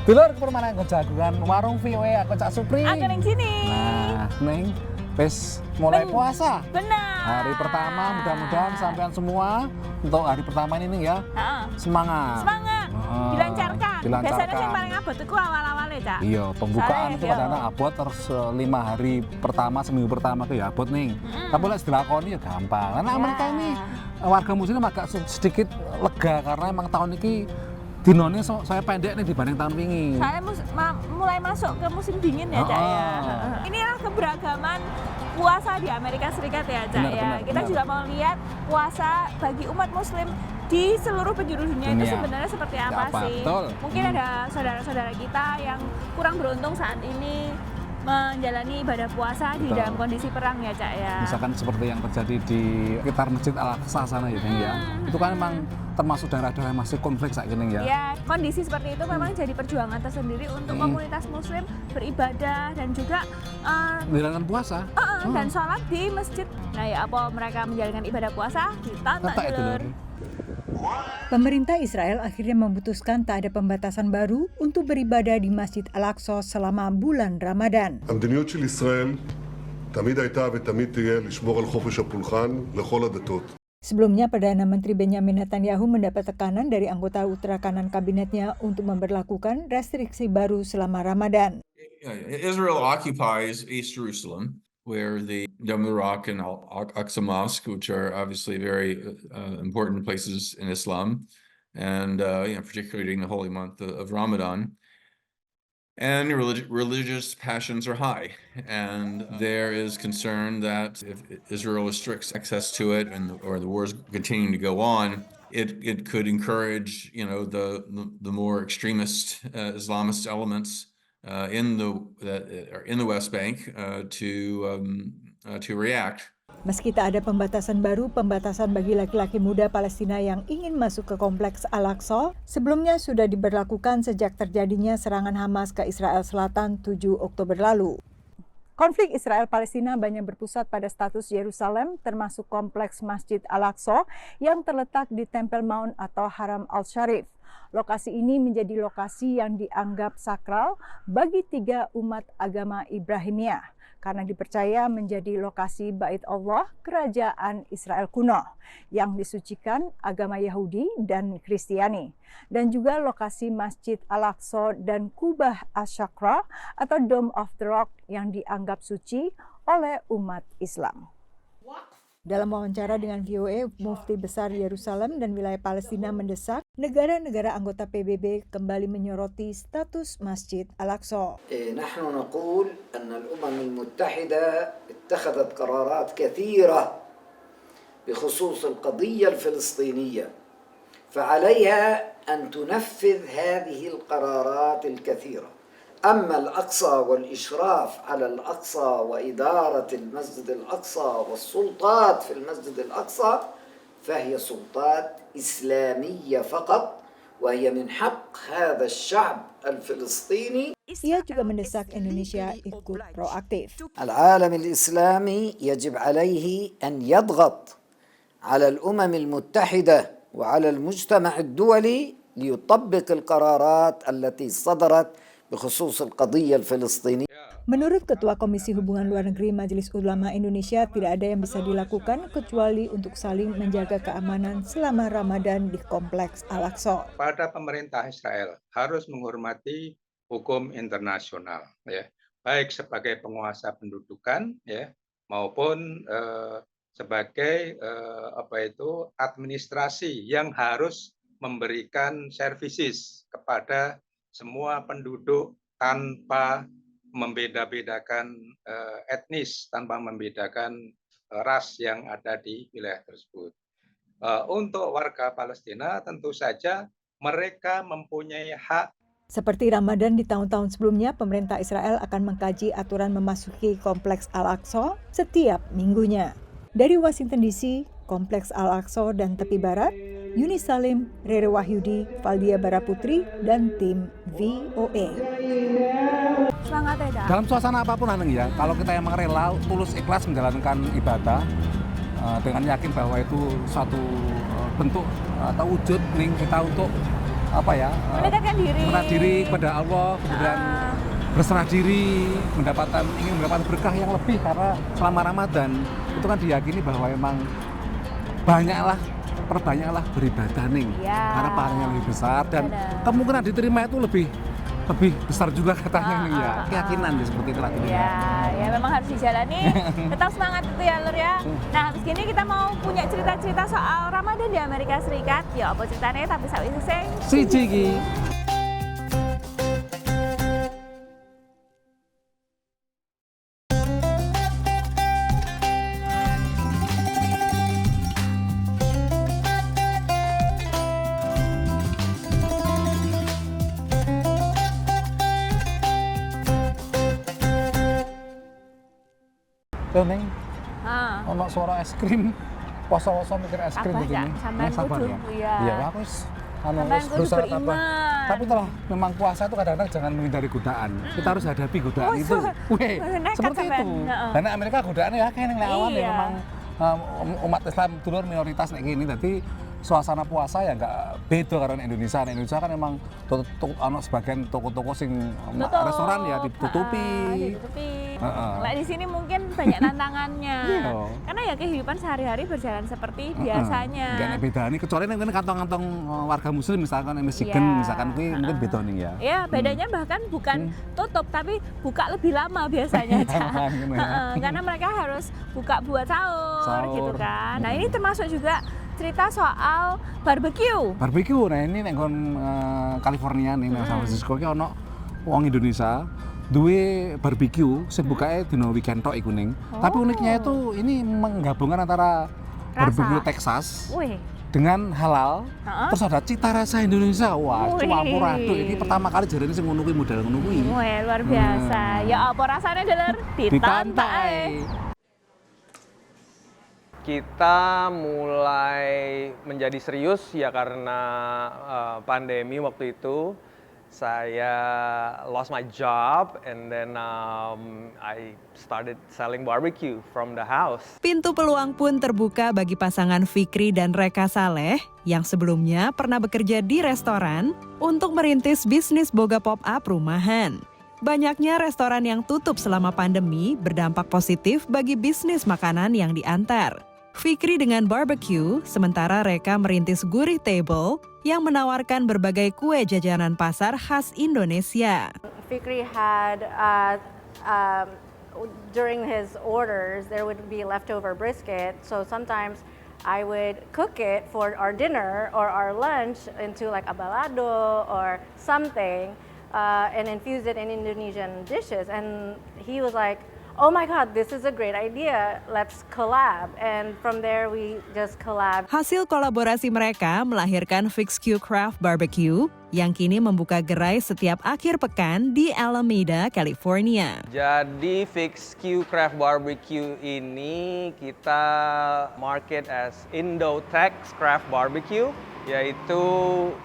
Dulur permana nggo jagungan warung VW aku Cak Supri. Aku ning sini. Nah, ning wis mulai puasa. Benar. Hari pertama mudah-mudahan sampean semua untuk hari pertama ini nih ya. Semangat. Semangat. Dilancarkan. Biasanya sing paling abot iku awal-awale, Cak. Iya, pembukaan itu iya. kadang abot terus 5 hari pertama, seminggu pertama itu ya abot nih. Tapi lek dilakoni ya gampang. Karena mereka ini warga muslim agak sedikit lega karena emang tahun ini dinonnya saya pendek nih dibanding tahun wingi. Saya mulai masuk ke musim dingin ya, Cak ya. Inilah keberagaman puasa di Amerika Serikat ya, Cak ya. Kita juga mau lihat puasa bagi umat muslim di seluruh penjuru dunia itu sebenarnya seperti apa sih. Betul. Mungkin ada saudara-saudara kita yang kurang beruntung saat ini menjalani ibadah puasa di dalam kondisi perang ya, Cak ya. Misalkan seperti yang terjadi di sekitar Masjid Al-Aqsa sana ya, ya. Itu kan memang termasuk daerah-daerah yang masih konflik saat ini ya. Ya, kondisi seperti itu memang jadi perjuangan tersendiri untuk komunitas muslim beribadah dan juga menjalankan puasa. Dan sholat di masjid. Nah ya, apa mereka menjalankan ibadah puasa? Ditonton dulur. Pemerintah Israel akhirnya memutuskan tak ada pembatasan baru untuk beribadah di Masjid Al-Aqsa selama bulan Ramadan. המדיניות של ישראל תמיד הייתה ותמיד תהיה לשמור על חופש הפולחן לכל הדתות. Sebelumnya, Perdana Menteri Benjamin Netanyahu mendapat tekanan dari anggota ultra kanan kabinetnya untuk memberlakukan restriksi baru selama Ramadan. Israel occupies East Jerusalem, where the Dome of the Rock and Al-Aqsa Mosque, which are obviously very important places in Islam, and particularly during the holy month of Ramadan. And religious passions are high, and there is concern that if Israel restricts access to it, or the wars continuing to go on, it could encourage, the more extremist Islamist elements in the West Bank to react. Meski tak ada pembatasan baru, pembatasan bagi laki-laki muda Palestina yang ingin masuk ke kompleks Al-Aqsa sebelumnya sudah diberlakukan sejak terjadinya serangan Hamas ke Israel Selatan 7 Oktober lalu. Konflik Israel-Palestina banyak berpusat pada status Yerusalem, termasuk kompleks Masjid Al-Aqsa yang terletak di Temple Mount atau Haram Al-Sharif. Lokasi ini menjadi lokasi yang dianggap sakral bagi 3 umat agama Ibrahimiyah, karena dipercaya menjadi lokasi Bait Allah, kerajaan Israel kuno, yang disucikan agama Yahudi dan Kristiani, dan juga lokasi Masjid Al-Aqsa dan Kubah Ash-Shakra atau Dome of the Rock yang dianggap suci oleh umat Islam. Dalam wawancara dengan VOA, Mufti Besar Yerusalem dan wilayah Palestina mendesak negara-negara anggota PBB kembali menyoroti status Masjid Al-Aqsa. نحن نقول أن الأمم المتحدة اتخذت قرارات كثيرة بخصوص القضية الفلسطينية، فعليها أن تنفذ هذه القرارات الكثيرة. أما الأقصى والإشراف على الأقصى وإدارة المسجد الأقصى والسلطات في المسجد الأقصى فهي سلطات إسلامية فقط، وهي من حق هذا الشعب الفلسطيني. Ia juga mendesak Indonesia ikut proaktif. العالم الإسلامي يجب عليه أن يضغط على الأمم المتحدة وعلى المجتمع الدولي ليطبق القرارات التي صدرت بخصوص القضية الفلسطينية. Menurut Ketua Komisi Hubungan Luar Negeri Majelis Ulama Indonesia, tidak ada yang bisa dilakukan kecuali untuk saling menjaga keamanan selama Ramadan di Kompleks Al-Aqsa. Pada pemerintah Israel harus menghormati hukum internasional, ya, baik sebagai penguasa pendudukan, ya, maupun sebagai administrasi yang harus memberikan services kepada semua penduduk tanpa membeda-bedakan etnis, tanpa membedakan ras yang ada di wilayah tersebut. Untuk warga Palestina tentu saja mereka mempunyai hak. Seperti Ramadan di tahun-tahun sebelumnya, pemerintah Israel akan mengkaji aturan memasuki Kompleks Al-Aqsa setiap minggunya. Dari Washington DC, Kompleks Al-Aqsa dan Tepi Barat, Yuni Salim, Rere Wahyudi, Valdia Baraputri, dan tim VOA. Semangat ya, Dak. Dalam suasana apapun Aneng ya, kalau kita emang rela, tulus, ikhlas menjalankan ibadah dengan yakin bahwa itu suatu bentuk atau wujud nih kita untuk mendekatkan diri kepada Allah, kemudian berserah diri, ingin mendapatkan berkah yang lebih, karena selama Ramadan itu kan diyakini bahwa memang perbanyaklah beribadah nih, karena pahalanya lebih besar dan kemungkinan diterima itu lebih besar juga katanya nih ya, keyakinan seperti itu lagi. Ya memang harus dijalani, tetap semangat itu ya Lur ya. Nah habis gini kita mau punya cerita-cerita soal Ramadan di Amerika Serikat, ya apa ceritanya tapi sawi seseng siji iki. Neng, ono suara es krim, poso-poso mikir es krim begini. Sabar ya. Iya, aku berusaha apa. Tapi telah memang puasa itu kadang-kadang jangan menghindari godaan. Kita harus hadapi godaan itu. Seperti itu. Karena Amerika godaannya ya kayak yang lawan ya memang umat Islam dulur minoritas kayak gini. Jadi suasana puasa ya nggak beda karena Indonesia. Nah, Indonesia kan memang sebagian toko-toko sing restoran ya ditutupi. Lah di sini mungkin banyak tantangannya. Karena ya kehidupan sehari-hari berjalan seperti biasanya. Nggak ada beda nih, kecuali ini kantong-kantong warga muslim misalkan Michigan misalkan mungkin beda nih ya. Ya bedanya bahkan bukan tutup tapi buka lebih lama biasanya. Karena mereka harus buka buat sahur gitu kan. Nah ini termasuk juga cerita soal barbecue. Nah ini nenggon California nih, San Francisco ki ono wong Indonesia duwe barbecue sing bukake dina weekend tok iku ning. Tapi uniknya itu ini menggabungkan antara barbecue Texas dengan halal, terus ada cita rasa Indonesia. Wah, campur-aduk ini pertama kali jarene sing ngono kuwi model ngono kuwi. Wah, luar biasa. Ya apa rasanya Deler? Ditantai. Kita mulai menjadi serius ya karena pandemi waktu itu. Saya lost my job and then I started selling barbecue from the house. Pintu peluang pun terbuka bagi pasangan Fikri dan Reka Saleh yang sebelumnya pernah bekerja di restoran untuk merintis bisnis boga pop-up rumahan. Banyaknya restoran yang tutup selama pandemi berdampak positif bagi bisnis makanan yang diantar. Fikri dengan barbecue, sementara Reka merintis Gurih Table yang menawarkan berbagai kue jajanan pasar khas Indonesia. Fikri had, during his orders, there would be leftover brisket, so sometimes I would cook it for our dinner or our lunch into like a balado or something and infuse it in Indonesian dishes. And he was like, oh my God, this is a great idea. Let's collab. And from there we just collab. Hasil kolaborasi mereka melahirkan Fix Q Craft Barbecue yang kini membuka gerai setiap akhir pekan di Alameda, California. Jadi Fix Q Craft Barbecue ini kita market as Indo-Tex Craft Barbecue, yaitu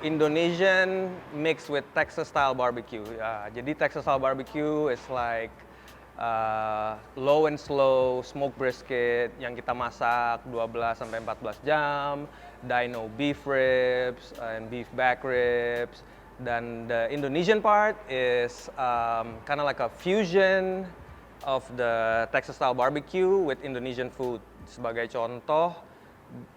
Indonesian mixed with Texas style barbecue. Ya, jadi Texas style barbecue is like low and slow smoked brisket yang kita masak 12 sampai 14 jam, dino beef ribs and beef back ribs. Dan the Indonesian part is kind of like a fusion of the Texas style barbecue with Indonesian food. Sebagai contoh,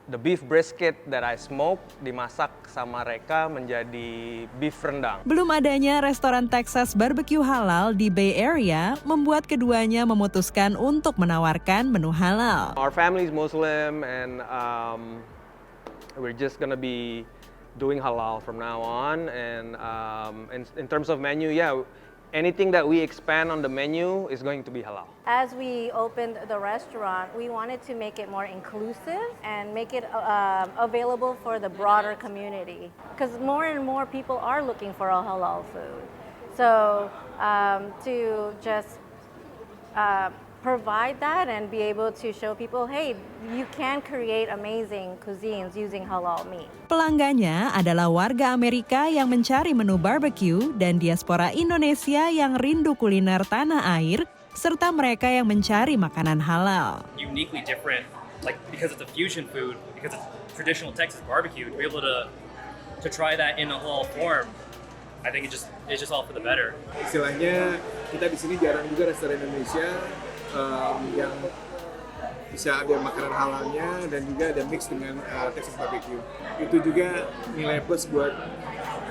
the beef brisket that I smoke dimasak sama Reka menjadi beef rendang. Belum adanya restoran Texas barbecue halal di Bay Area membuat keduanya memutuskan untuk menawarkan menu halal. Our family is Muslim and we're just gonna be doing halal from now on. And in terms of menu, yeah, anything that we expand on the menu is going to be halal. As we opened the restaurant, we wanted to make it more inclusive and make it available for the broader community. Because more and more people are looking for a halal food. So to just provide that and be able to show people, hey, you can create amazing cuisines using halal meat. Pelanggannya adalah warga Amerika yang mencari menu barbecue dan diaspora Indonesia yang rindu kuliner tanah air, serta mereka yang mencari makanan halal. Uniquely different, like because it's a fusion food, because it's traditional Texas barbecue, to be able to to try that in a halal form, I think it's just all for the better. Istilahnya kita di sini jarang juga restoran Indonesia yang bisa ada makanan halalnya dan juga ada mix dengan Texas barbecue. Itu juga nilai plus buat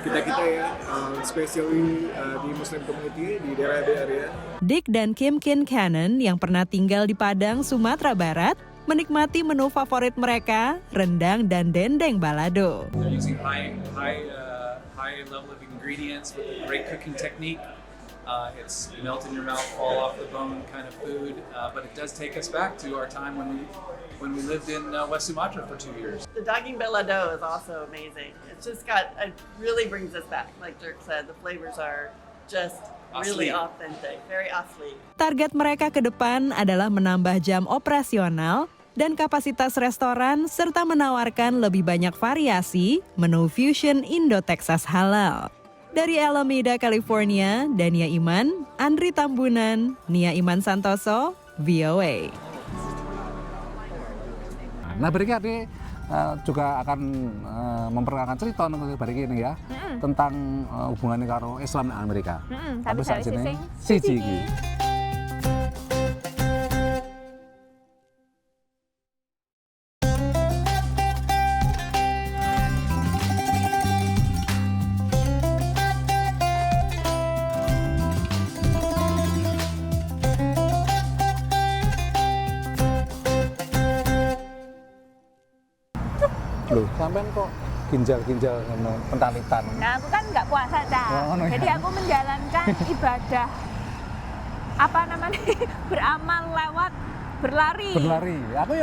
kita ya, especially di Muslim community di daerah Bay Area. Dick dan Kim Kincannon yang pernah tinggal di Padang, Sumatera Barat, menikmati menu favorit mereka, rendang dan dendeng balado. They're using high level of ingredients with a great cooking technique. It's melt in your mouth, fall off the bone kind of food, but it does take us back to our time when we lived in West Sumatra for 2 years. The daging balado is also amazing. It's just it really brings us back. Like Dirk said, the flavors are just really authentic, very asli. Target mereka ke depan adalah menambah jam operasional dan kapasitas restoran serta menawarkan lebih banyak variasi menu fusion Indo-Texas halal. Dari Alameda, California, Dania Iman, Andri Tambunan, Nia Iman Santoso, VOA. Nah, berikutnya juga akan memperkenalkan cerita untuk bariki ini ya, tentang hubungannya karo Islam dan Amerika. Tapi saat ini siji. Loh, sampean kok ginjal-ginjal pentalitan? Nah, aku kan nggak puasa, Cak. Jadi aku menjalankan ibadah beramal lewat berlari. Aku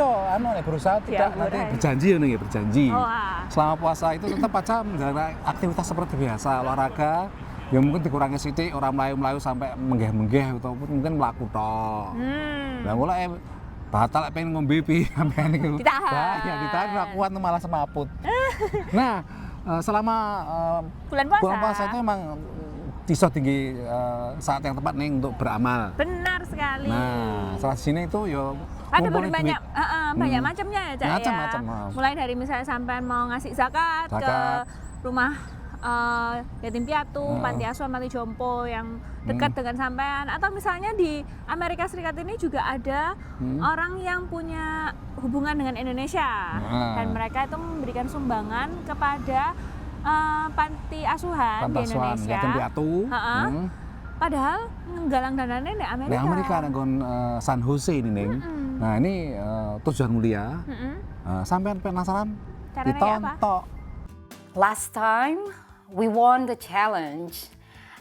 berusaha tidak nanti berjanji. Selama puasa itu tetap aja menjalani aktivitas seperti biasa, olahraga. Ya mungkin dikurangi sithik, orang melayu sampai menggeh-menggeh ataupun mungkin mlaku tok. Lah mulai batal pengen ngombe pi sampean niku. Ditahan ora kuat malah semaput. Nah, selama bulan puasa itu emang iso tinggi saat yang tepat nih untuk beramal. Benar sekali. Nah, salah sini itu yo ada banyak macamnya ya, Cak. Macam-macam. Mulai dari misalnya sampean mau ngasih zakat ke rumah yatim piatu, panti asuhan, panti jompo yang dekat dengan sampean, atau misalnya di Amerika Serikat ini juga ada orang yang punya hubungan dengan Indonesia dan mereka itu memberikan sumbangan kepada panti asuhan di Indonesia. Yatim piatu. Padahal nggalang dananya di Amerika. Di Amerika nanggon San Jose ini, Ning. Nah, ini tujuan mulia. Sampean penasaran? Ditonton. Last time we won the challenge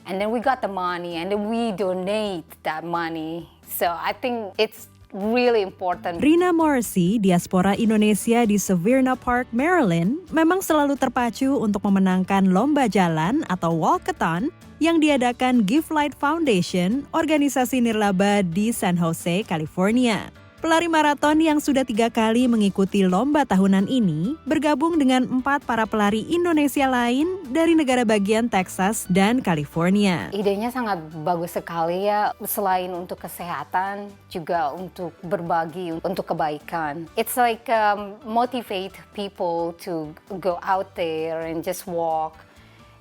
and then we got the money and then we donate that money. So I think it's really important. Rina Morsi, diaspora Indonesia di Severna Park, Maryland, memang selalu terpacu untuk memenangkan lomba jalan atau walkathon yang diadakan Give Light Foundation, organisasi nirlaba di San Jose, California. Pelari maraton yang sudah 3 kali mengikuti lomba tahunan ini bergabung dengan 4 para pelari Indonesia lain dari negara bagian Texas dan California. Idenya sangat bagus sekali ya, selain untuk kesehatan juga untuk berbagi untuk kebaikan. It's like motivate people to go out there and just walk.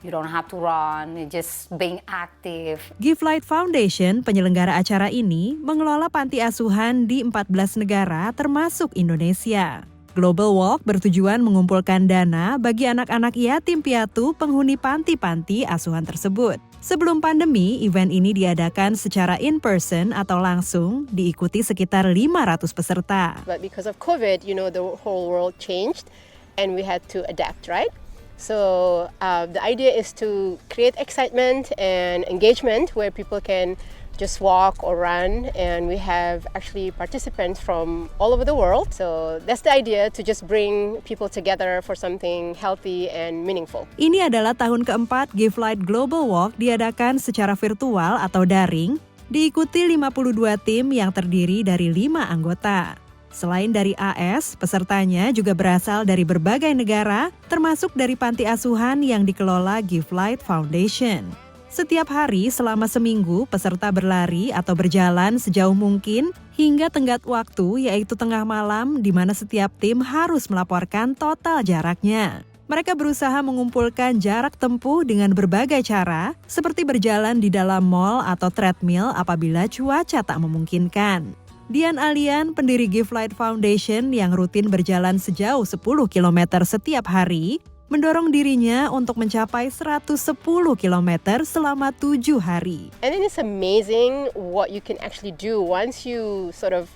You don't have to run, just being active. Give Light Foundation, penyelenggara acara ini, mengelola panti asuhan di 14 negara termasuk Indonesia. Global Walk bertujuan mengumpulkan dana bagi anak-anak yatim piatu penghuni panti-panti asuhan tersebut. Sebelum pandemi, event ini diadakan secara in-person atau langsung, diikuti sekitar 500 peserta. But because of COVID, the whole world changed and we had to adapt, right? So the idea is to create excitement and engagement where people can just walk or run, and we have actually participants from all over the world. So that's the idea, to just bring people together for something healthy and meaningful. Ini adalah tahun keempat Give Light Global Walk diadakan secara virtual atau daring, diikuti 52 tim yang terdiri dari 5 anggota. Selain dari AS, pesertanya juga berasal dari berbagai negara, termasuk dari panti asuhan yang dikelola Give Light Foundation. Setiap hari selama seminggu, peserta berlari atau berjalan sejauh mungkin hingga tenggat waktu, yaitu tengah malam, di mana setiap tim harus melaporkan total jaraknya. Mereka berusaha mengumpulkan jarak tempuh dengan berbagai cara, seperti berjalan di dalam mall atau treadmill apabila cuaca tak memungkinkan. Dian Alian, pendiri Give Light Foundation yang rutin berjalan sejauh 10 km setiap hari, mendorong dirinya untuk mencapai 110 km selama 7 hari. And then it's amazing what you can actually do once you sort of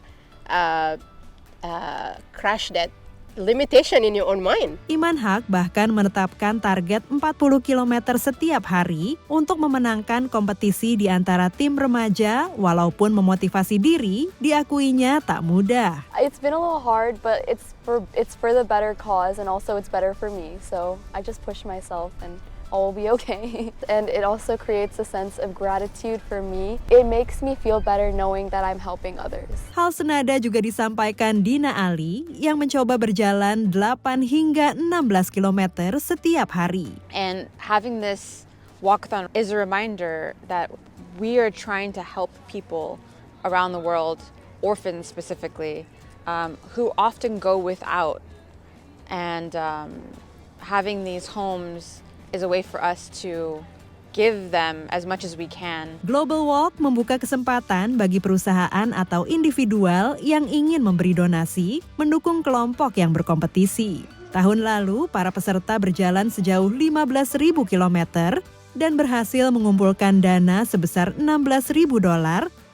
crash that limitation in your own mind. Iman Haq bahkan menetapkan target 40 km setiap hari untuk memenangkan kompetisi di antara tim remaja, walaupun memotivasi diri diakuinya tak mudah. It's been a little hard, but it's for the better cause, and also it's better for me. So I just push myself and all will be okay. And it also creates a sense of gratitude for me. It makes me feel better knowing that I'm helping others. Hal senada juga disampaikan Dina Ali yang mencoba berjalan 8 hingga 16 km setiap hari. And having this walkathon is a reminder that we are trying to help people around the world, orphans specifically, who often go without. And having these homes is a way for us to give them as much as we can. Global Walk membuka kesempatan bagi perusahaan atau individual yang ingin memberi donasi, mendukung kelompok yang berkompetisi. Tahun lalu, para peserta berjalan sejauh 15.000 km dan berhasil mengumpulkan dana sebesar $16.000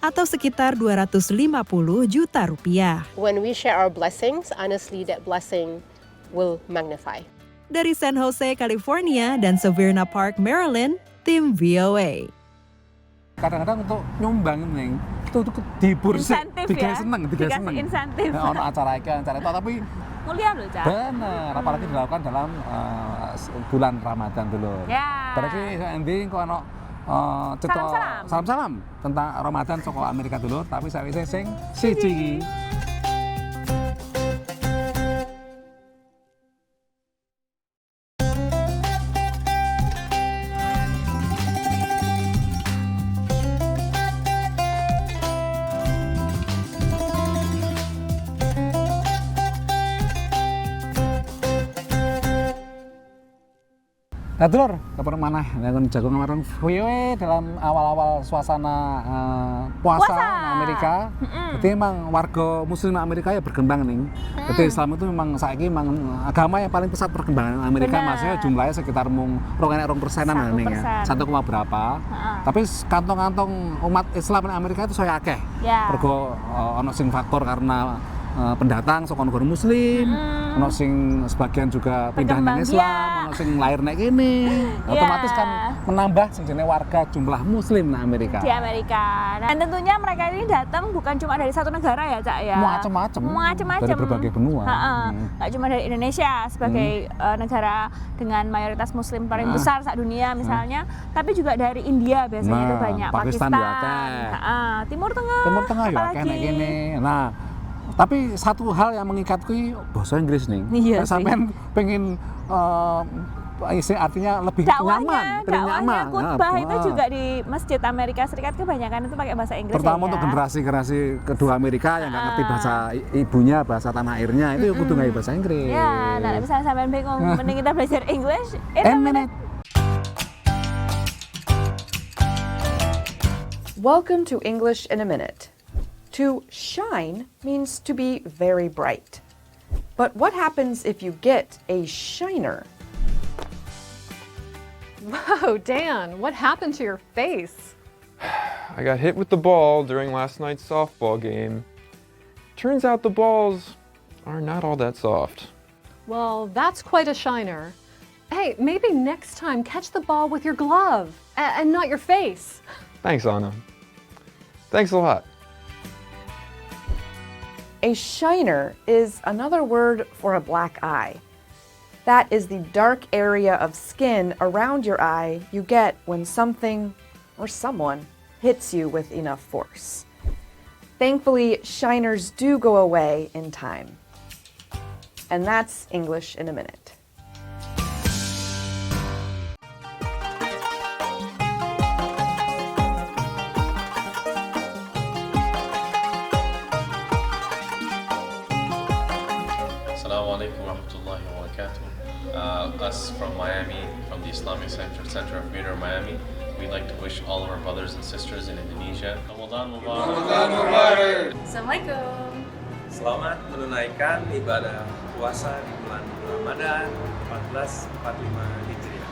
atau sekitar 250 juta rupiah. When we share our blessings, honestly, that blessing will magnify. Dari San Jose, California, dan Severna Park, Maryland, tim VOA. Kadang-kadang untuk nyumbang nih, itu dihibur sih, dikasih seneng. Insentif. Ono acara itu, tapi mulia loh, Cak. Bener, apalagi dilakukan dalam bulan Ramadan dulu. Ya. Berarti ending kok ono salam-salam tentang Ramadan saka Amerika dulu, tapi saya sing siji. Nah, Dulur, kapan mana yang jagung kemarin VOA dalam awal-awal suasana puasa di Amerika. Jadi emang warga Muslim Amerika ya berkembang nih. Jadi Islam itu memang saiki memang agama yang paling pesat perkembangan Amerika. Maksudnya jumlahnya sekitar mung 2,2%-an nih ya, 1, berapa. Tapi kantong-kantong umat Islam di Amerika itu saya akeh. Mergo ono sing faktor karena pendatang saka negara Muslim, ono sing sebagian juga pindah nang Islam, ono sing lahir nek kene. Otomatis kan menambah sing jenenge warga jumlah Muslim nang Amerika. Di Amerika. Dan tentunya mereka ini datang bukan cuma dari satu negara ya, Cak ya. Macam-macam. Dari berbagai benua. Nggak cuma dari Indonesia sebagai negara dengan mayoritas Muslim paling besar saat dunia misalnya, tapi juga dari India biasanya itu banyak, Pakistan, Timur Tengah ya kene kene. Nah, tapi satu hal yang mengikatku bahasa Inggris nih. Sampean pengen artinya lebih nyaman, dakwahnya khutbah itu juga di Masjid Amerika Serikat kebanyakan itu pakai bahasa Inggris. Terutama untuk generasi kedua Amerika yang nggak ngerti bahasa ibunya, bahasa tanah airnya, itu kudu nggak bahasa Inggris. Ya, nah misalnya sampean bingung, mending kita belajar English. Welcome to English in a Minute. To shine means to be very bright. But what happens if you get a shiner? Whoa, Dan, what happened to your face? I got hit with the ball during last night's softball game. Turns out the balls are not all that soft. Well, that's quite a shiner. Hey, maybe next time catch the ball with your glove and not your face. Thanks, Anna. Thanks a lot. A shiner is another word for a black eye. That is the dark area of skin around your eye you get when something or someone hits you with enough force. Thankfully, shiners do go away in time. And that's English in a Minute. Assalamualaikum warahmatullahi wabarakatuh. us from Miami, from the Islamic Center of Greater Miami, we'd like to wish all of our brothers and sisters in Indonesia, Ramadan Mubarak. Assalamualaikum. Selamat menunaikan ibadah puasa di bulan Ramadan 1445 Hijriah.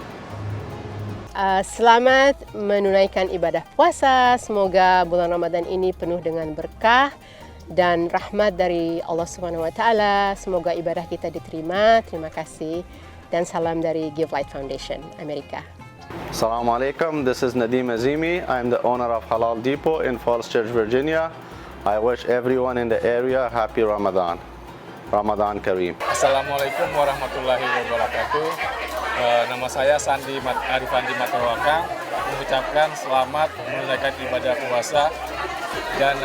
Selamat menunaikan ibadah puasa. Semoga bulan Ramadan ini penuh dengan berkah dan rahmat dari Allah Subhanahu wa taala. Semoga ibadah kita diterima. Terima kasih dan salam dari Give Light Foundation Amerika. Assalamualaikum. This is Nadim Azimi. I'm the owner of Halal Depot in Falls Church, Virginia. I wish everyone in the area happy Ramadan. Ramadan Kareem. Assalamualaikum warahmatullahi wabarakatuh. Nama saya Sandi Arifandi Matawaka, mengucapkan selamat menunaikan ibadah puasa dan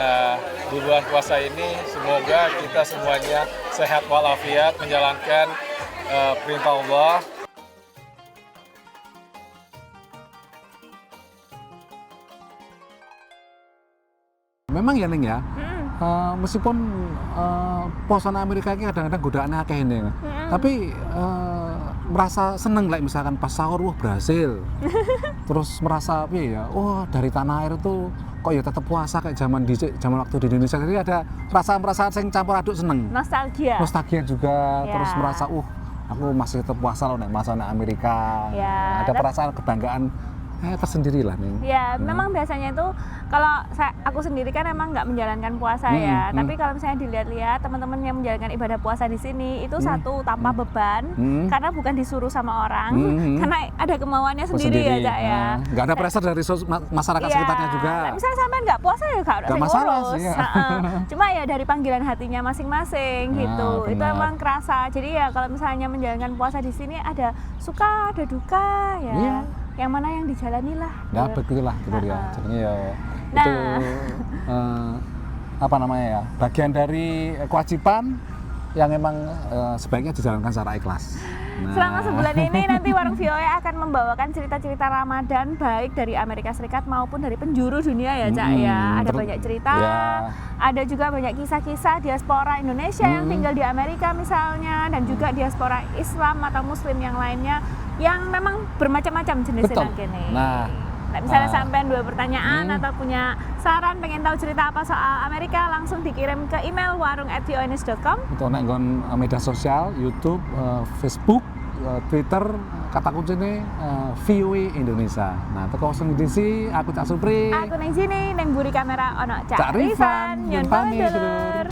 di bulan puasa ini semoga kita semuanya sehat walafiat menjalankan perintah Allah. Memang ya Ning ya, meskipun puasa Amerika ini kadang-kadang godaan akeh ini, tapi merasa seneng like misalkan pas sahur wah berhasil, terus merasa ya, dari tanah air itu kok ya tetap puasa kayak zaman waktu di Indonesia. Jadi ada perasaan yang campur aduk seneng. Nostalgia juga, terus merasa aku masih tetap puasa loh nek masa Amerika. Ya, ada perasaan kebanggaan tersendiri lah nih. Ya, memang biasanya itu kalau aku sendiri kan emang nggak menjalankan puasa ya. Tapi kalau misalnya dilihat-lihat teman-teman yang menjalankan ibadah puasa di sini itu satu tanpa beban, karena bukan disuruh sama orang, karena ada kemauannya sendiri ya, Cak ya. Nggak ada pressure dari masyarakat sekitarnya juga. Misalnya sampai nggak puasa ya nggak masalah ngurus. sih. Ya. Cuma ya dari panggilan hatinya masing-masing gitu. Itu emang kerasa. Jadi ya kalau misalnya menjalankan puasa di sini ada suka, ada duka ya. Iya. Yang mana yang dijalani lah. Ya begitulah gitu ya. Jadinya ya itu apa namanya ya, bagian dari kewajiban yang memang sebaiknya dijalankan secara ikhlas. Selama sebulan ini nanti Warung VOA akan membawakan cerita-cerita Ramadan baik dari Amerika Serikat maupun dari penjuru dunia ya Cak ya. Ada banyak cerita, ada juga banyak kisah-kisah diaspora Indonesia yang tinggal di Amerika misalnya, dan juga diaspora Islam atau Muslim yang lainnya yang memang bermacam-macam jenisnya gini. Nah, misalnya sampean dua pertanyaan atau punya saran pengen tahu cerita apa soal Amerika, langsung dikirim ke email warung@voanews.com. Untuk nenggon media sosial, YouTube, Facebook, Twitter, kata kuncinya VOA Indonesia. Nah, teko sing disi aku Cak Supri. Aku neng sini neng buri kamera ono Cak Rifan, Nyun pamit dulur.